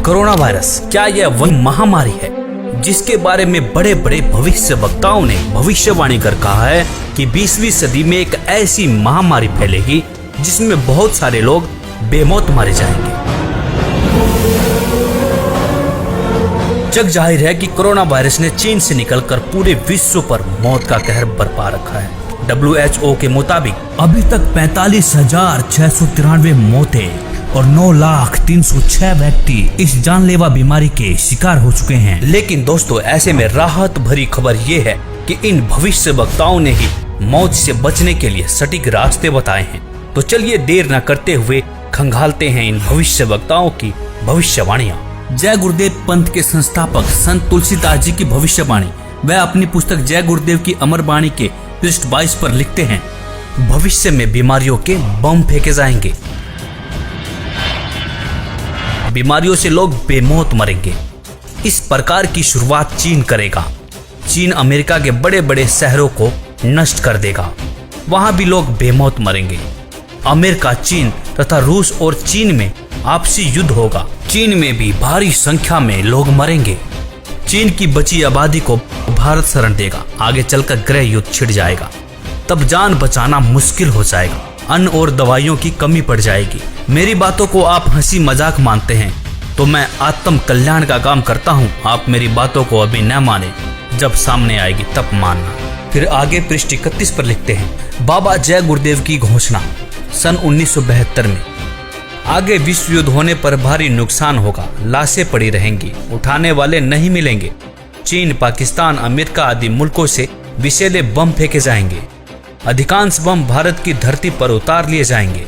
Corona virus क्या यह वही महामारी है जिसके बारे में बड़े बड़े भविष्य वक्ताओं ने भविष्यवाणी कर कहा है कि 20वीं सदी में एक ऐसी महामारी फैलेगी जिसमें बहुत सारे लोग बेमौत मारे जाएंगे। जग जाहिर है कि कोरोना वायरस ने चीन से निकलकर पूरे विश्व पर मौत का कहर बरपा रखा है। WHO के मुताबिक अभी तक 45,693 मौतें और 9,03,06 व्यक्ति इस जानलेवा बीमारी के शिकार हो चुके हैं। लेकिन दोस्तों, ऐसे में राहत भरी खबर ये है कि इन भविष्य वक्ताओं ने ही मौत से बचने के लिए सटीक रास्ते बताए हैं। तो चलिए देर न करते हुए खंगालते हैं इन भविष्य वक्ताओं की भविष्यवाणियां। जय गुरुदेव पंथ के संस्थापक संत तुलसीदास जी की भविष्यवाणी। वह अपनी पुस्तक जय गुरुदेव की अमर वाणी के पृष्ठ 22 पर लिखते हैं, भविष्य में बीमारियों के बम फेंके जाएंगे, बीमारियों से लोग बेमौत मरेंगे। इस प्रकार की शुरुआत चीन करेगा। चीन अमेरिका के बड़े बड़े शहरों को नष्ट कर देगा, वहां भी लोग बेमौत मरेंगे। अमेरिका, चीन तथा रूस और चीन में आपसी युद्ध होगा। चीन में भी भारी संख्या में लोग मरेंगे। चीन की बची आबादी को भारत शरण देगा। आगे चलकर गृह युद्ध छिड़ जाएगा, तब जान बचाना मुश्किल हो जाएगा। अन्न और दवाइयों की कमी पड़ जाएगी। मेरी बातों को आप हंसी मजाक मानते हैं तो मैं आत्म कल्याण का काम करता हूँ। आप मेरी बातों को अभी न माने, जब सामने आएगी तब मानना। फिर आगे पृष्ठ 31 पर लिखते हैं, बाबा जय गुरुदेव की घोषणा सन 1972 में। आगे विश्व युद्ध होने पर भारी नुकसान होगा, लाशें पड़ी रहेंगी, उठाने वाले नहीं मिलेंगे। चीन, पाकिस्तान, अमेरिका आदि मुल्कों से विषैले बम फेंके जाएंगे। अधिकांश बम भारत की धरती पर उतार लिए जाएंगे।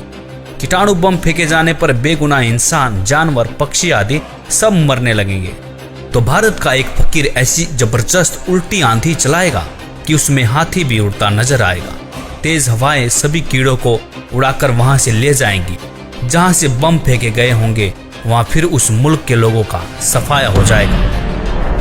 कीटाणु बम फेंके जाने पर बेगुनाह इंसान, जानवर, पक्षी आदि सब मरने लगेंगे। तो भारत का एक फकीर ऐसी जबरदस्त उल्टी आंधी चलाएगा कि उसमें हाथी भी उड़ता नजर आएगा। तेज हवाएं सभी कीड़ों को उड़ाकर वहां से ले जाएंगी। जहां से बम फेंके गए होंगे वहां फिर उस मुल्क के लोगों का सफाया हो जाएगा।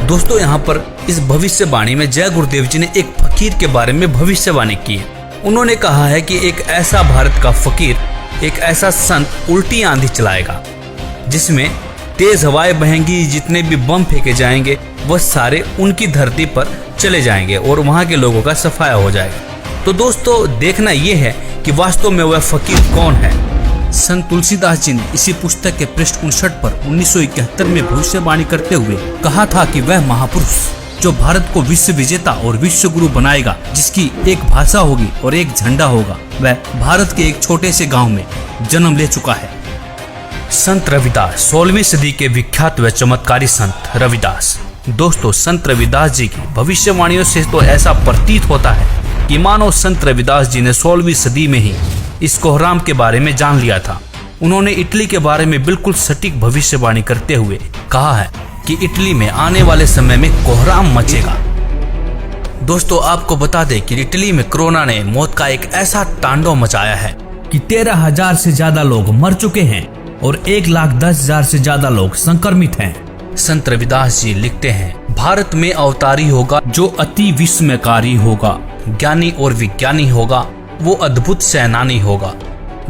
दोस्तों, यहाँ पर इस भविष्यवाणी में जय गुरुदेव जी ने एक फकीर के बारे में भविष्यवाणी की है। उन्होंने कहा है कि एक ऐसा भारत का फकीर, एक ऐसा संत उल्टी आंधी चलाएगा जिसमें तेज हवाएं बहेंगी। जितने भी बम फेंके जाएंगे वह सारे उनकी धरती पर चले जाएंगे और वहां के लोगों का सफाया हो जाएगा। तो दोस्तों, देखना यह है कि वास्तव में वह फकीर कौन है। संत तुलसीदास जी ने इसी पुस्तक के पृष्ठ 59 पर 1971 में भविष्यवाणी करते हुए कहा था कि वह महापुरुष जो भारत को विश्व विजेता और विश्व गुरु बनाएगा, जिसकी एक भाषा होगी और एक झंडा होगा, वह भारत के एक छोटे से गांव में जन्म ले चुका है। संत रविदास, 16वीं सदी के विख्यात व चमत्कारी संत रविदास। दोस्तों, संत रविदास जी की भविष्यवाणियों से तो ऐसा प्रतीत होता है कि मानो संत रविदास जी ने 16वीं सदी में ही इस कोहराम के बारे में जान लिया था। उन्होंने इटली के बारे में बिल्कुल सटीक भविष्यवाणी करते हुए कहा है कि इटली में आने वाले समय में कोहराम मचेगा। दोस्तों, आपको बता दें कि इटली में कोरोना ने मौत का एक ऐसा तांडव मचाया है कि 13,000 से ज्यादा लोग मर चुके हैं और 1,10,000 से ज्यादा लोग संक्रमित हैं। संत रविदास जी लिखते हैं, भारत में अवतारी होगा जो अति विस्मयकारी होगा, ज्ञानी और विज्ञानी होगा, वो अद्भुत सेनानी होगा,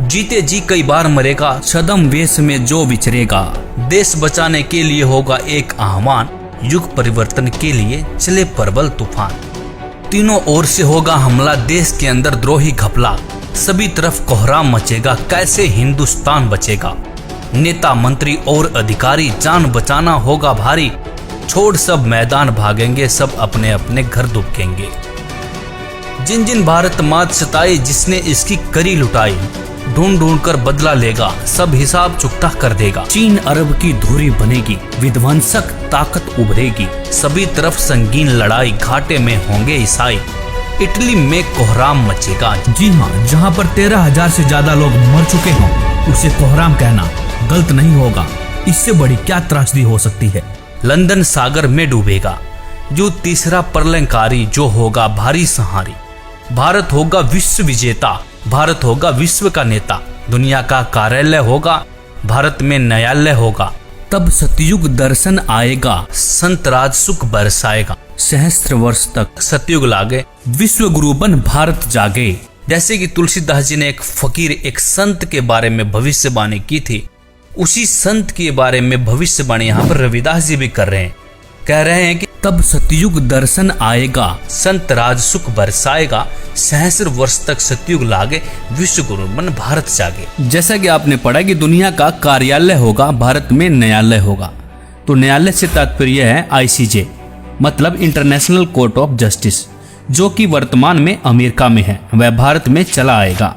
जीते जी कई बार मरेगा, छद्म वेश में जो विचरेगा, देश बचाने के लिए होगा एक आह्वान, युग परिवर्तन के लिए चले प्रबल तूफान। तीनों ओर से होगा हमला, देश के अंदर द्रोही घपला, सभी तरफ कोहराम मचेगा, कैसे हिंदुस्तान बचेगा। नेता, मंत्री और अधिकारी, जान बचाना होगा भारी, छोड़ सब मैदान भागेंगे, सब अपने अपने घर दुबकेंगे। जिन जिन भारत मात सताई, जिसने इसकी करी लुटाई, ढूंढ ढूंढ कर बदला लेगा, सब हिसाब चुकता कर देगा। चीन अरब की धुरी बनेगी, विध्वंसक ताकत उभरेगी, सभी तरफ संगीन लड़ाई, घाटे में होंगे ईसाई, इटली में कोहराम मचेगा। जी हाँ, जहाँ पर 13,000 से ज्यादा लोग मर चुके हों, उसे कोहराम कहना गलत नहीं होगा। इससे बड़ी क्या त्रासदी हो सकती है। लंदन सागर में डूबेगा, जो तीसरा प्रलयंकारी, जो होगा भारी संहारी। भारत होगा विश्व विजेता, भारत होगा विश्व का नेता, दुनिया का कार्यालय होगा, भारत में न्यायालय होगा। तब सतयुग दर्शन आएगा, संत राज सुख बरसाएगा, सहस्त्र वर्ष तक सतयुग लागे, विश्व गुरु बन भारत जागे। जैसे कि तुलसीदास जी ने एक फकीर, एक संत के बारे में भविष्यवाणी की थी, उसी संत के बारे में भविष्यवाणी यहाँ पर रविदास जी भी कर रहे हैं। कह रहे हैं कि तब सतयुग दर्शन आएगा, संत राज सुख बरसाएगा, सहस्र वर्ष तक सतयुग लागे, विश्व गुरु मन भारत जागे। जैसा कि आपने पढ़ा कि दुनिया का कार्यालय होगा, भारत में न्यायालय होगा। तो न्यायालय से तात्पर्य है ICJ, मतलब इंटरनेशनल कोर्ट ऑफ जस्टिस, जो कि वर्तमान में अमेरिका में है, वह भारत में चला आएगा।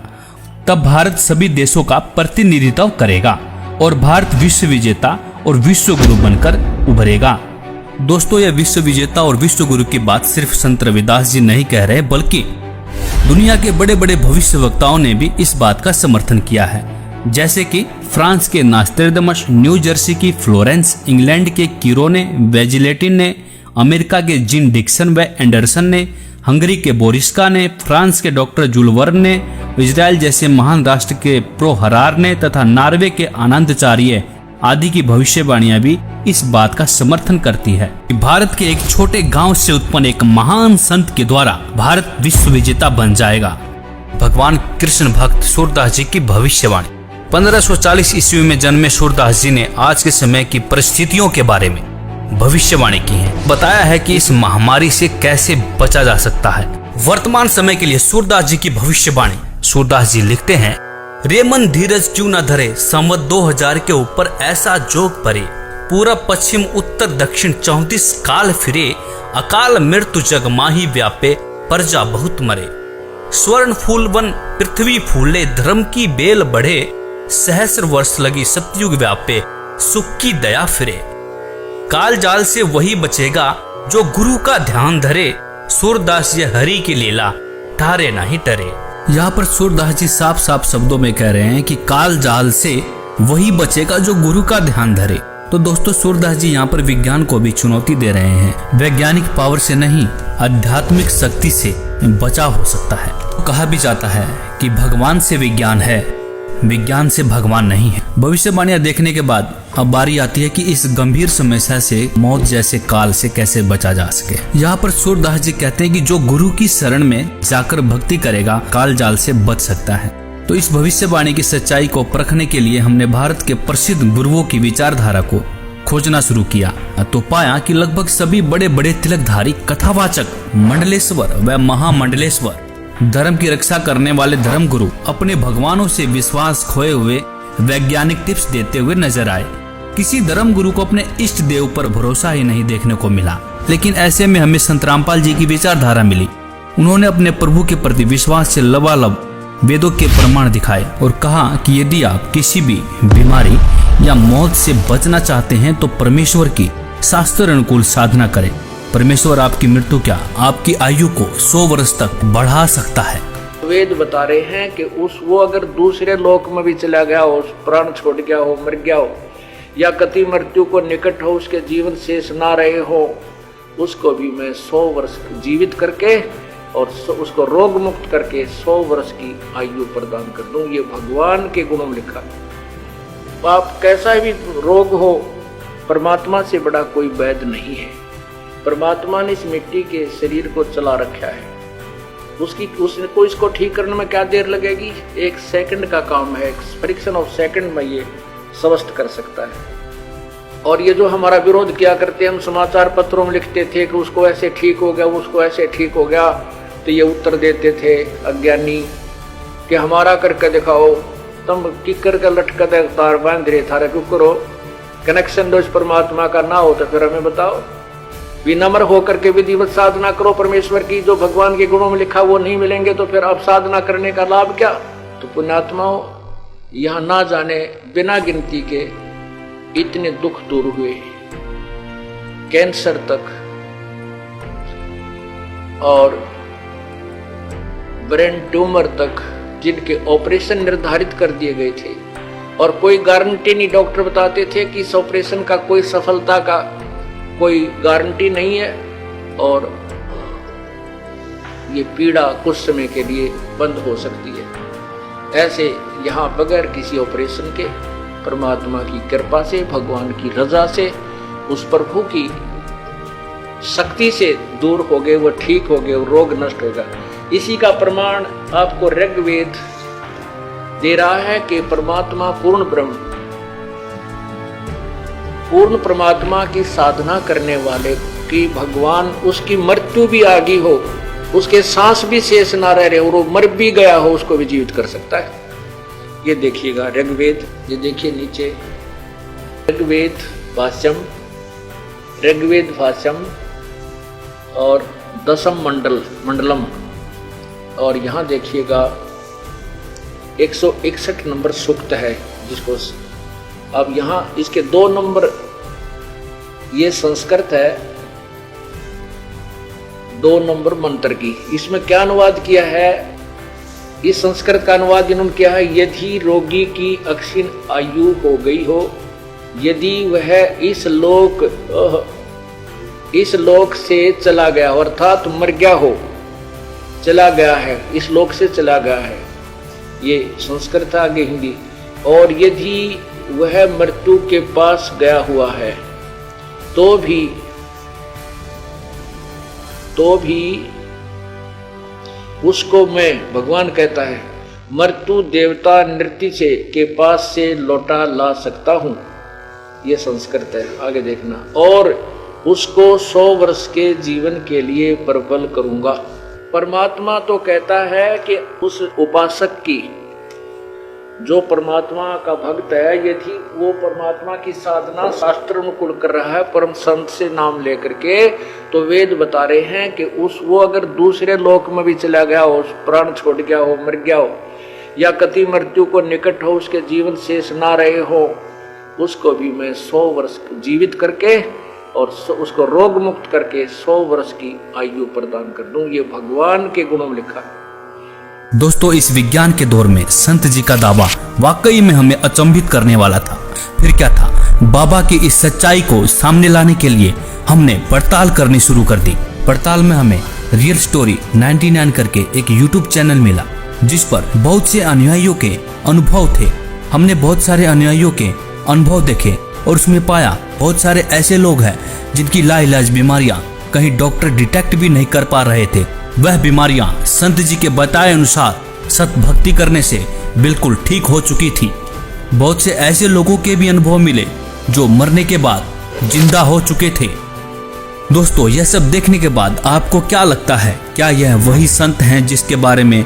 तब भारत सभी देशों का प्रतिनिधित्व करेगा और भारत विश्व विजेता और विश्व गुरु बनकर उभरेगा। दोस्तों, यह विश्व विजेता और विश्व गुरु की बात सिर्फ संत रविदास जी नहीं कह रहे, बल्कि दुनिया के बड़े बड़े भविष्य वक्ताओं ने भी इस बात का समर्थन किया है। जैसे कि फ्रांस के नास्ट्रेडमस, न्यू जर्सी की फ्लोरेंस, इंग्लैंड के कीरोने, वेजिलेटिन ने, अमेरिका के जिन डिक्सन व एंडरसन ने, हंगरी के बोरिस्का ने, फ्रांस के डॉक्टर जुलवर्न ने, इजराइल जैसे महान राष्ट्र के प्रो हरार ने तथा नॉर्वे के आनंदचार्य आदि की भविष्यवाणियां भी इस बात का समर्थन करती है कि भारत के एक छोटे गांव से उत्पन्न एक महान संत के द्वारा भारत विश्व विजेता बन जाएगा। भगवान कृष्ण भक्त सूरदास जी की भविष्यवाणी। 1540 ईस्वी में जन्मे सूरदास जी ने आज के समय की परिस्थितियों के बारे में भविष्यवाणी की है। बताया है कि इस महामारी से कैसे बचा जा सकता है। वर्तमान समय के लिए सूरदास जी की भविष्यवाणी। सूरदास जी लिखते हैं, रे मन धीरज क्यों न धरे, संवत 2000 के ऊपर ऐसा जोग परे, पूरब पश्चिम उत्तर दक्षिण 34 काल फिरे, अकाल मृत्यु जग माही व्यापे, प्रजा बहुत मरे। स्वर्ण फूल वन पृथ्वी फूले, धर्म की बेल बढ़े, सहस्र वर्ष लगी सतयुग व्यापे, सुख की दया फिरे। काल जाल से वही बचेगा जो गुरु का ध्यान धरे, सूरदास ये हरि की लीला ठारे नहीं टरे। यहाँ पर सूरदास जी साफ साफ शब्दों में कह रहे हैं कि काल जाल से वही बचेगा जो गुरु का ध्यान धरे। तो दोस्तों, सूरदास जी यहाँ पर विज्ञान को भी चुनौती दे रहे हैं। वैज्ञानिक पावर से नहीं, आध्यात्मिक शक्ति से बचाव हो सकता है। तो कहा भी जाता है कि भगवान से विज्ञान है, विज्ञान से भगवान नहीं है। भविष्यवाणियां देखने के बाद अब बारी आती है कि इस गंभीर समस्या से, मौत जैसे काल से कैसे बचा जा सके। यहाँ पर सूरदास जी कहते हैं कि जो गुरु की शरण में जाकर भक्ति करेगा, काल जाल से बच सकता है। तो इस भविष्यवाणी की सच्चाई को परखने के लिए हमने भारत के प्रसिद्ध गुरुओं की विचारधारा को खोजना शुरू किया, तो पाया कि लगभग सभी बड़े बड़े तिलकधारी, कथावाचक, मंडलेश्वर व महामंडलेश्वर, धर्म की रक्षा करने वाले धर्म गुरु अपने भगवानों से विश्वास खोए हुए वैज्ञानिक टिप्स देते हुए नजर आए। किसी धर्म गुरु को अपने इष्ट देव पर भरोसा ही नहीं देखने को मिला। लेकिन ऐसे में हमें संत रामपाल जी की विचारधारा मिली। उन्होंने अपने प्रभु के प्रति विश्वास से लबालब वेदों के प्रमाण दिखाए और कहा कि यदि आप किसी भी बीमारी या मौत से बचना चाहते हैं तो परमेश्वर की शास्त्र अनुकूल साधना करें। परमेश्वर आपकी मृत्यु क्या, आपकी आयु को 100 वर्ष तक बढ़ा सकता है। वेद बता रहे हैं कि वो अगर दूसरे लोक में भी चला गया हो, प्राण छोड़ गया हो, मर गया हो, या कति मृत्यु को निकट हो, उसके जीवन शेष ना रहे हो, उसको भी मैं 100 वर्ष जीवित करके और उसको रोग मुक्त करके 100 वर्ष की आयु प्रदान कर दूं। ये भगवान के गुणों में लिखा है। आप कैसा भी रोग हो, परमात्मा से बड़ा कोई वैद्य नहीं है। परमात्मा ने इस मिट्टी के शरीर को चला रखा है। उसको इसको ठीक करने में क्या देर लगेगी? 1 सेकंड का काम है। फ्रिक्शन ऑफ सेकंड में ये स्वस्थ कर सकता है। और ये जो हमारा विरोध किया करते, हम समाचार पत्रों में लिखते थे कि उसको ऐसे ठीक हो गया, उसको ऐसे ठीक हो गया, तो ये उत्तर देते थे अज्ञानी कि हमारा करके दिखाओ, तुम किकर का लटका दे तार बांध रहे थारा क्यों करो, कनेक्शन दो परमात्मा का ना हो तो फिर हमें बताओ। विनम्र होकर के विधिवत साधना करो परमेश्वर की। जो भगवान के गुणों में लिखा वो नहीं मिलेंगे तो फिर अब साधना करने का लाभ क्या? तो पुण्यात्माओं, यहाँ ना जाने बिना गिनती के इतने दुख दूर हुए, कैंसर तक और ब्रेन ट्यूमर तक, जिनके ऑपरेशन निर्धारित कर दिए गए थे और कोई गारंटी नहीं। डॉक्टर बताते थे कि इस ऑपरेशन का कोई सफलता का कोई गारंटी नहीं है और ये पीड़ा कुछ समय के लिए बंद हो सकती है। ऐसे यहाँ बगैर किसी ऑपरेशन के, परमात्मा की कृपा से, भगवान की रजा से, उस प्रभु की शक्ति से दूर हो गए, वो ठीक हो गए, वो रोग नष्ट होगा। इसी का प्रमाण आपको ऋग्वेद दे रहा है कि परमात्मा पूर्ण ब्रह्म पूर्ण परमात्मा की साधना करने वाले की भगवान उसकी मृत्यु भी आ गई हो, उसके सांस भी शेष ना रहे और वो मर भी गया हो, उसको भी जीवित कर सकता है। ये देखिएगा ऋग्वेद, ये देखिए नीचे ऋग्वेद भाष्यम और दशम मंडलम, और यहाँ देखिएगा 161 नंबर सूक्त है, जिसको अब यहाँ इसके 2 नंबर, ये संस्कृत है, 2 नंबर मंत्र की। इसमें क्या अनुवाद किया है, इस संस्कृत का अनुवाद इन्होंने किया है, यदि रोगी की अक्षीण आयु हो गई हो, यदि वह इस लोक से चला गया हो, अर्थात मर गया हो, चला गया है, इस लोक से चला गया है, ये संस्कृत आगे हिंदी। और यदि वह मृत्यु के पास गया हुआ है तो भी उसको मैं, भगवान कहता है, मृत्यु देवता नृत्य से के पास से लौटा ला सकता हूं, ये संस्कृत है, आगे देखना। और उसको 100 वर्ष के जीवन के लिए प्रबल करूंगा। परमात्मा तो कहता है कि उस उपासक की, जो परमात्मा का भक्त है, यदि वो परमात्मा की साधना शास्त्र अनुकूल कर रहा है, परम संत से नाम लेकर के, तो वेद बता रहे हैं कि वो अगर दूसरे लोक में भी चला गया हो, प्राण छोड़ गया हो, मर गया हो, या कति मृत्यु को निकट हो, उसके जीवन शेष ना रहे हो, उसको भी मैं 100 वर्ष जीवित करके और उसको रोग मुक्त करके 100 वर्ष की आयु प्रदान कर दूं। ये भगवान के गुणों में लिखा है। दोस्तों, इस विज्ञान के दौर में संत जी का दावा वाकई में हमें अचंभित करने वाला था। फिर क्या था, बाबा की इस सच्चाई को सामने लाने के लिए हमने पड़ताल करनी शुरू कर दी। पड़ताल में हमें रियल स्टोरी 99 करके एक YouTube चैनल मिला, जिस पर बहुत से अनुयायियों के अनुभव थे। हमने बहुत सारे अनुयायियों के अनुभव देखे और उसमें पाया बहुत सारे ऐसे लोग हैं जिनकी लाइलाज बीमारियां कहीं डॉक्टर डिटेक्ट भी नहीं कर पा रहे थे। वह बीमारियां संत जी के बताए अनुसार सत भक्ति करने से बिल्कुल ठीक हो चुकी थी। बहुत से ऐसे लोगों के भी अनुभव मिले जो मरने के बाद जिंदा हो चुके थे। दोस्तों, यह सब देखने के बाद आपको क्या लगता है, क्या यह वही संत हैं जिसके बारे में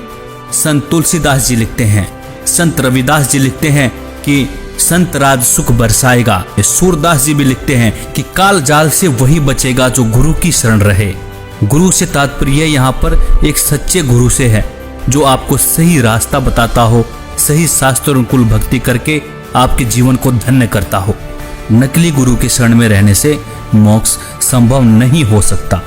संत तुलसीदास जी लिखते हैं, संत रविदास जी लिखते हैं कि संत राज सुख बरसाएगा? सूरदास जी भी लिखते हैं कि काल जाल से वही बचेगा जो गुरु की शरण रहे। गुरु से तात्पर्य यहाँ पर एक सच्चे गुरु से है, जो आपको सही रास्ता बताता हो, सही शास्त्र अनुकूल भक्ति करके आपके जीवन को धन्य करता हो। नकली गुरु के शरण में रहने से मोक्ष संभव नहीं हो सकता।